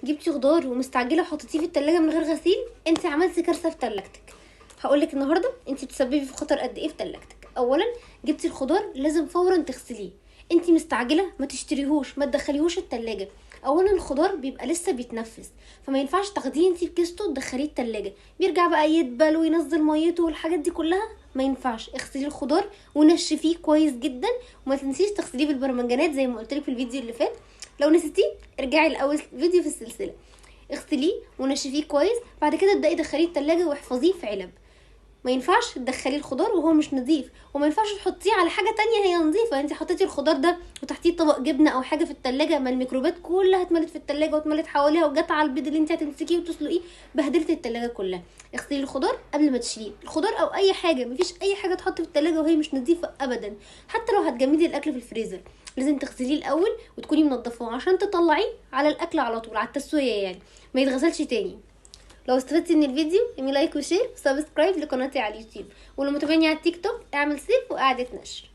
جبتي خضار ومستعجله وحطيتيه في التلاجة من غير غسيل، انت عملتي كارثه في تلاجتك. هقولك النهارده انت بتسببي في خطر قد ايه في تلاجتك. اولا، جبتي الخضار لازم فورا تغسليه. انت مستعجله ما تشتريهوش، ما تدخليهوش التلاجة. اولا الخضار بيبقى لسه بيتنفس، فما ينفعش تاخديه انت بكيسته تدخليه التلاجة، بيرجع بقى يدبل وينزل ميته والحاجات دي كلها. ما ينفعش. اغسلي الخضار ونشفيه كويس جدا، وما تنسيش تغسليه بالبرمنجانات زي ما قلتلك في الفيديو اللي فات. لو نسيتيه ارجعي لاول فيديو في السلسله. اغسليه ونشفيه كويس، بعد كده ابدأي دخليه التلاجة واحفظيه في علب. ما ينفعش تدخلي الخضار وهو مش نظيف، وما ينفعش تحطيه على حاجه تانية هي نظيفه. انت حطيتي الخضار ده وتحتيه طبق جبنه او حاجه في التلاجة، ما الميكروبات كلها اتملت في التلاجة واتملت حواليها وجت على البيض اللي انت هتمسكيه وتسلقيه، بهدلت التلاجة كلها. اغسلي الخضار قبل ما تشيليه. الخضار او اي حاجه، مفيش اي حاجه تحط في التلاجة وهي مش نظيفه ابدا. حتى لو هتجمدي الاكل في الفريزر لازم تغسليه الاول وتكوني منضفاه عشان تطلعيه على الاكل على طول، على التسويه يعني، ما يتغسلش تاني. لو استفدتي من الفيديو اعملي لايك وشير وسبسكرايب لقناتي على اليوتيوب، ولو متابعني على التيك توك اعمل سيف وقعدة نشر.